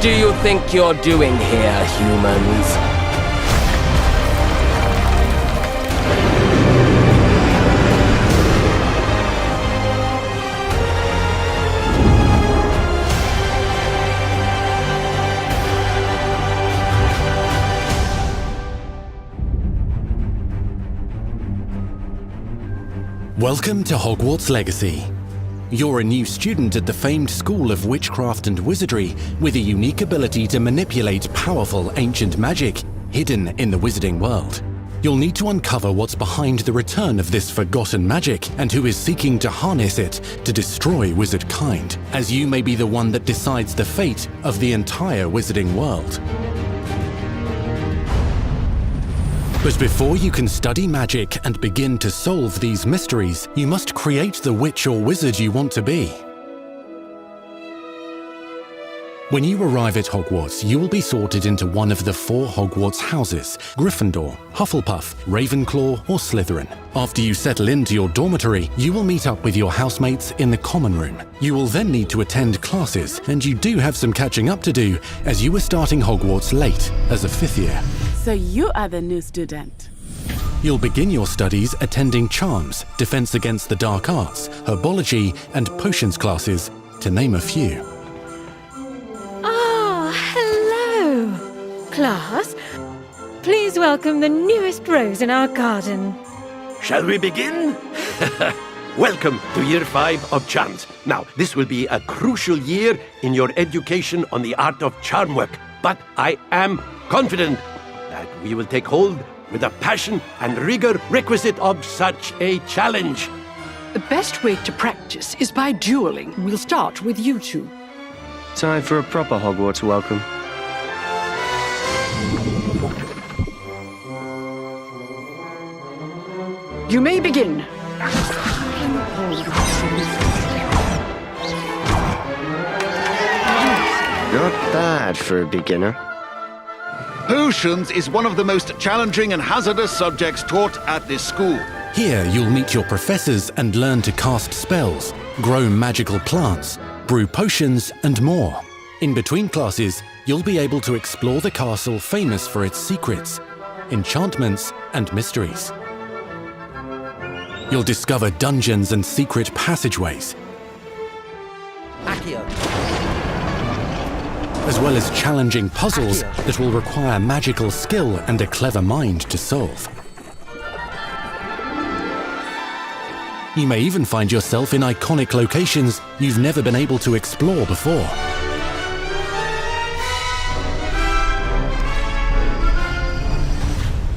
do you think you're doing here, humans? Welcome to Hogwarts Legacy. You're a new student at the famed School of Witchcraft and Wizardry with a unique ability to manipulate powerful ancient magic hidden in the wizarding world. You'll need to uncover what's behind the return of this forgotten magic and who is seeking to harness it to destroy wizard kind, as you may be the one that decides the fate of the entire wizarding world. But before you can study magic and begin to solve these mysteries, you must create the witch or wizard you want to be. When you arrive at Hogwarts, you will be sorted into one of the 4 Hogwarts houses: Gryffindor, Hufflepuff, Ravenclaw, or Slytherin. After you settle into your dormitory, you will meet up with your housemates in the common room. You will then need to attend classes, and you do have some catching up to do, as you were starting Hogwarts late as a 5th year. So you are the new student. You'll begin your studies attending Charms, Defense Against the Dark Arts, Herbology, and Potions classes, to name a few. Ah, hello, class. Please welcome the newest rose in our garden. Shall we begin? Welcome to Year 5 of Charms. Now, this will be a crucial year in your education on the art of charm work, but I am confident that we will take hold with the passion and rigor requisite of such a challenge. The best way to practice is by dueling. We'll start with you two. Time for a proper Hogwarts welcome. You may begin. Not bad for a beginner. Potions is one of the most challenging and hazardous subjects taught at this school. Here, you'll meet your professors and learn to cast spells, grow magical plants, brew potions, and more. In between classes, you'll be able to explore the castle famous for its secrets, enchantments, and mysteries. You'll discover dungeons and secret passageways, as well as challenging puzzles that will require magical skill and a clever mind to solve. You may even find yourself in iconic locations you've never been able to explore before.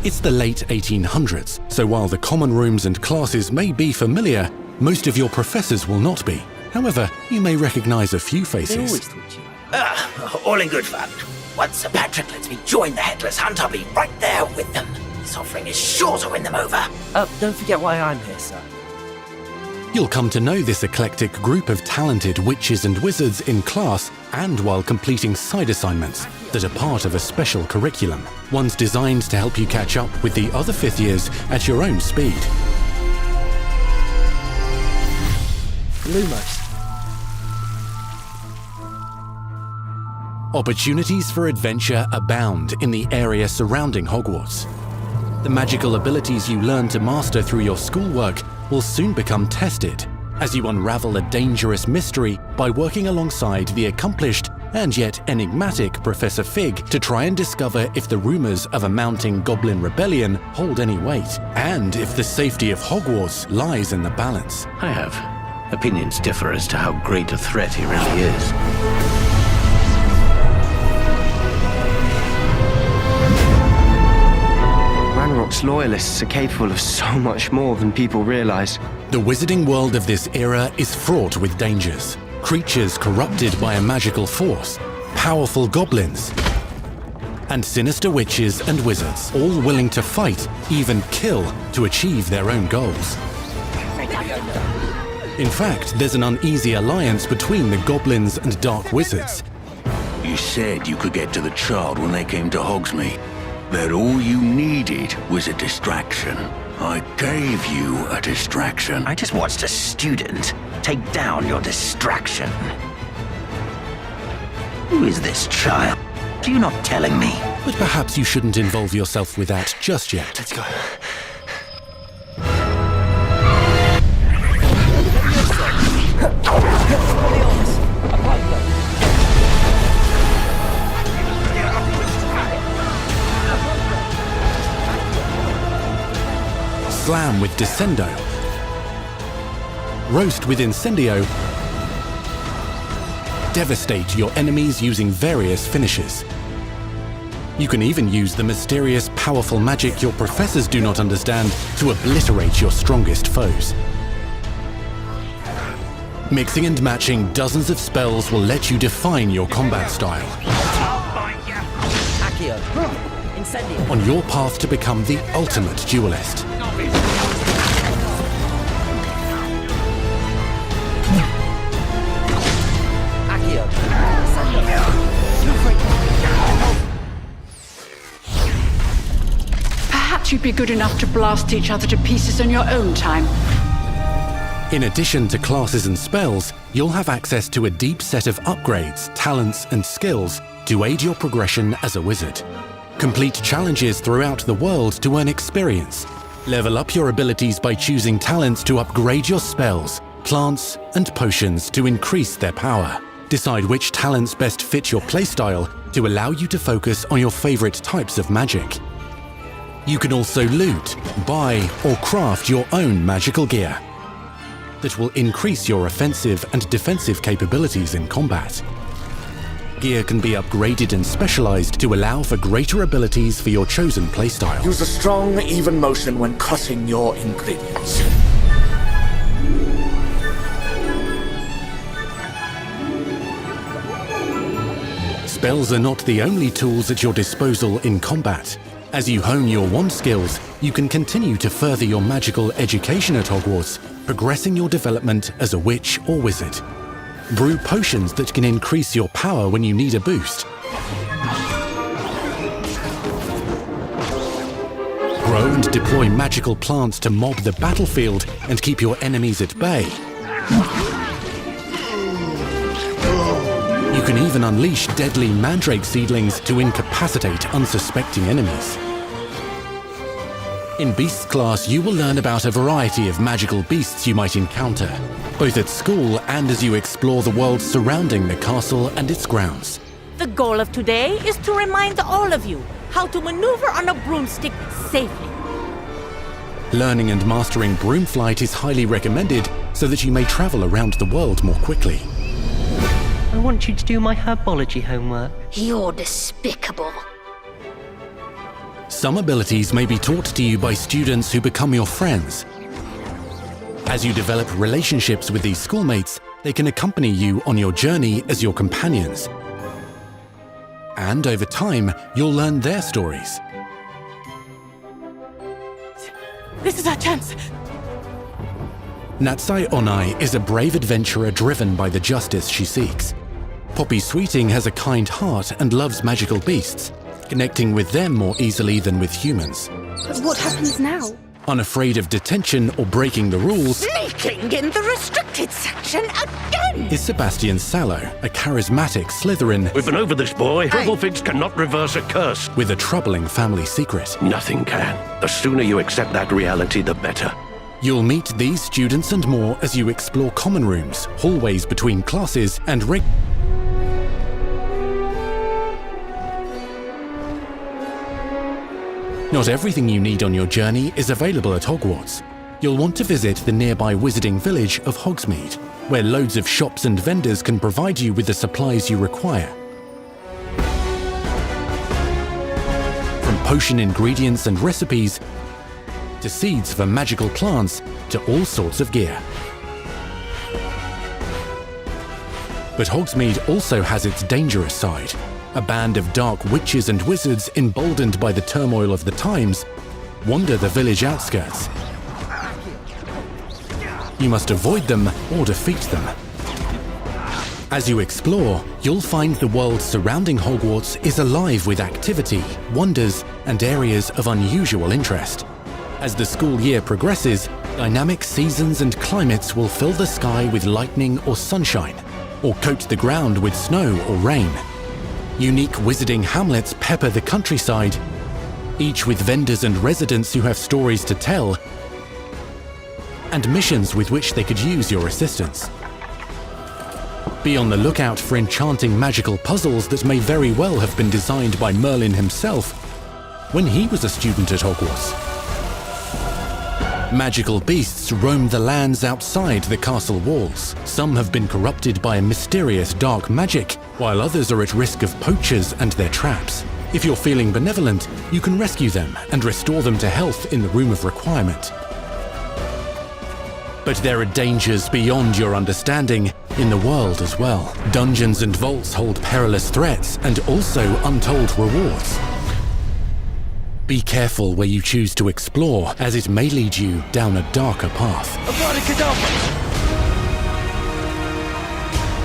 It's the late 1800s, so while the common rooms and classes may be familiar, most of your professors will not be. However, you may recognize a few faces. All in good fun. Once Sir Patrick lets me join the Headless Hunt, I'll be right there with them. This offering is sure to win them over. Don't forget why I'm here, sir. You'll come to know this eclectic group of talented witches and wizards in class and while completing side assignments that are part of a special curriculum, ones designed to help you catch up with the other 5th years at your own speed. Lumos. Opportunities for adventure abound in the area surrounding Hogwarts. The magical abilities you learn to master through your schoolwork will soon become tested as you unravel a dangerous mystery by working alongside the accomplished and yet enigmatic Professor Fig to try and discover if the rumors of a mounting goblin rebellion hold any weight, and if the safety of Hogwarts lies in the balance. I have. Opinions differ as to how great a threat he really is. Ranrock's loyalists are capable of so much more than people realize. The wizarding world of this era is fraught with dangers. Creatures corrupted by a magical force, powerful goblins, and sinister witches and wizards, all willing to fight, even kill, to achieve their own goals. In fact, there's an uneasy alliance between the goblins and dark wizards. You said you could get to the child when they came to Hogsmeade. That all you needed was a distraction. I gave you a distraction. I just watched a student take down your distraction. Who is this child? Are you not telling me? But perhaps you shouldn't involve yourself with that just yet. Let's go. Slam with Descendo. Roast with Incendio. Devastate your enemies using various finishes. You can even use the mysterious, powerful magic your professors do not understand to obliterate your strongest foes. Mixing and matching dozens of spells will let you define your combat style. Accio. Incendio. On your path to become the ultimate duelist. Accio. Perhaps you'd be good enough to blast each other to pieces in your own time. In addition to classes and spells, you'll have access to a deep set of upgrades, talents, and skills to aid your progression as a wizard. Complete challenges throughout the world to earn experience. Level up your abilities by choosing talents to upgrade your spells, plants, and potions to increase their power. Decide which talents best fit your playstyle to allow you to focus on your favorite types of magic. You can also loot, buy, or craft your own magical gear that will increase your offensive and defensive capabilities in combat. Gear can be upgraded and specialized to allow for greater abilities for your chosen playstyle. Use a strong, even motion when cutting your ingredients. Spells are not the only tools at your disposal in combat. As you hone your wand skills, you can continue to further your magical education at Hogwarts, progressing your development as a witch or wizard. Brew potions that can increase your power when you need a boost. Grow and deploy magical plants to mob the battlefield and keep your enemies at bay. You can even unleash deadly mandrake seedlings to incapacitate unsuspecting enemies. In Beasts class, you will learn about a variety of magical beasts you might encounter, both at school and as you explore the world surrounding the castle and its grounds. The goal of today is to remind all of you how to maneuver on a broomstick safely. Learning and mastering broom flight is highly recommended so that you may travel around the world more quickly. I want you to do my herbology homework. You're despicable. Some abilities may be taught to you by students who become your friends. As you develop relationships with these schoolmates, they can accompany you on your journey as your companions. And over time, you'll learn their stories. This is our chance. Natsai Onai is a brave adventurer driven by the justice she seeks. Poppy Sweeting has a kind heart and loves magical beasts, connecting with them more easily than with humans. But what happens now? Unafraid of detention or breaking the rules, Sneaking in the restricted section again! is Sebastian Sallow, a charismatic Slytherin We've been over this, boy. Trufflefigs cannot reverse a curse. with a troubling family secret. Nothing can. The sooner you accept that reality, the better. You'll meet these students and more as you explore common rooms, hallways between classes, and Not everything you need on your journey is available at Hogwarts. You'll want to visit the nearby wizarding village of Hogsmeade, where loads of shops and vendors can provide you with the supplies you require. From potion ingredients and recipes, to seeds for magical plants, to all sorts of gear. But Hogsmeade also has its dangerous side. A band of dark witches and wizards emboldened by the turmoil of the times wander the village outskirts. You must avoid them or defeat them. As you explore, you'll find the world surrounding Hogwarts is alive with activity, wonders, and areas of unusual interest. As the school year progresses, dynamic seasons and climates will fill the sky with lightning or sunshine, or coat the ground with snow or rain. Unique wizarding hamlets pepper the countryside, each with vendors and residents who have stories to tell and missions with which they could use your assistance. Be on the lookout for enchanting magical puzzles that may very well have been designed by Merlin himself when he was a student at Hogwarts. Magical beasts roam the lands outside the castle walls. Some have been corrupted by a mysterious dark magic, while others are at risk of poachers and their traps. If you're feeling benevolent, you can rescue them and restore them to health in the Room of Requirement. But there are dangers beyond your understanding in the world as well. Dungeons and vaults hold perilous threats and also untold rewards. Be careful where you choose to explore, as it may lead you down a darker path.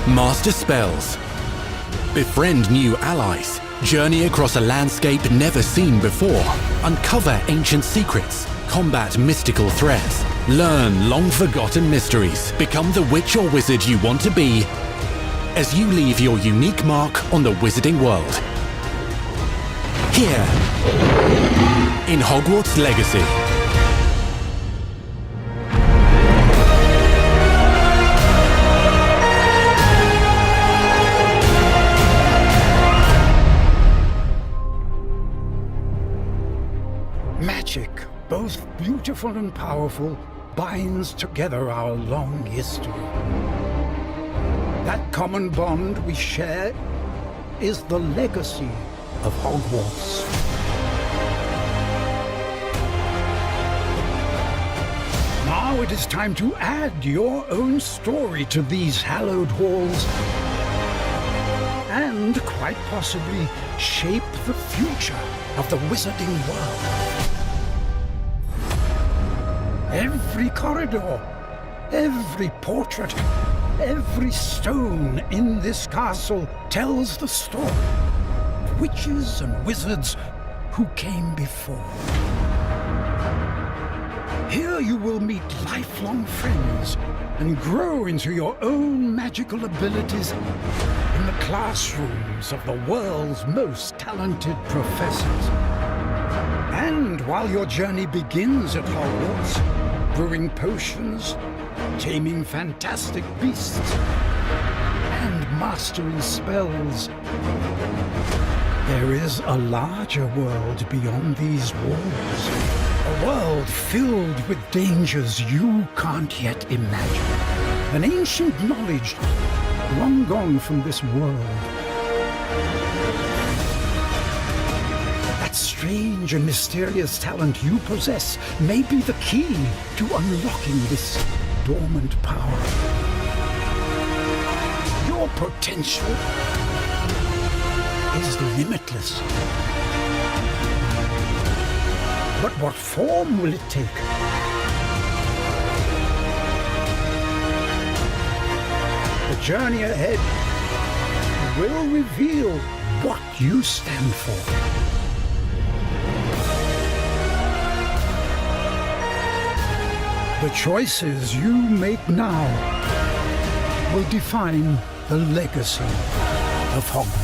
Master spells. Befriend new allies. Journey across a landscape never seen before. Uncover ancient secrets. Combat mystical threats. Learn long-forgotten mysteries. Become the witch or wizard you want to be as you leave your unique mark on the wizarding world. Here, in Hogwarts Legacy. Magic, both beautiful and powerful, binds together our long history. That common bond we share is the legacy of Hogwarts. Now it is time to add your own story to these hallowed halls and, quite possibly, shape the future of the wizarding world. Every corridor, every portrait, every stone in this castle tells the story of witches and wizards who came before. Here you will meet lifelong friends and grow into your own magical abilities in the classrooms of the world's most talented professors. And while your journey begins at Hogwarts, brewing potions, taming fantastic beasts, and mastering spells, there is a larger world beyond these walls. A world filled with dangers you can't yet imagine. An ancient knowledge long gone from this world. That strange and mysterious talent you possess may be the key to unlocking this dormant power. Your potential is limitless. But what form will it take? The journey ahead will reveal what you stand for. The choices you make now will define the legacy of Hogwarts.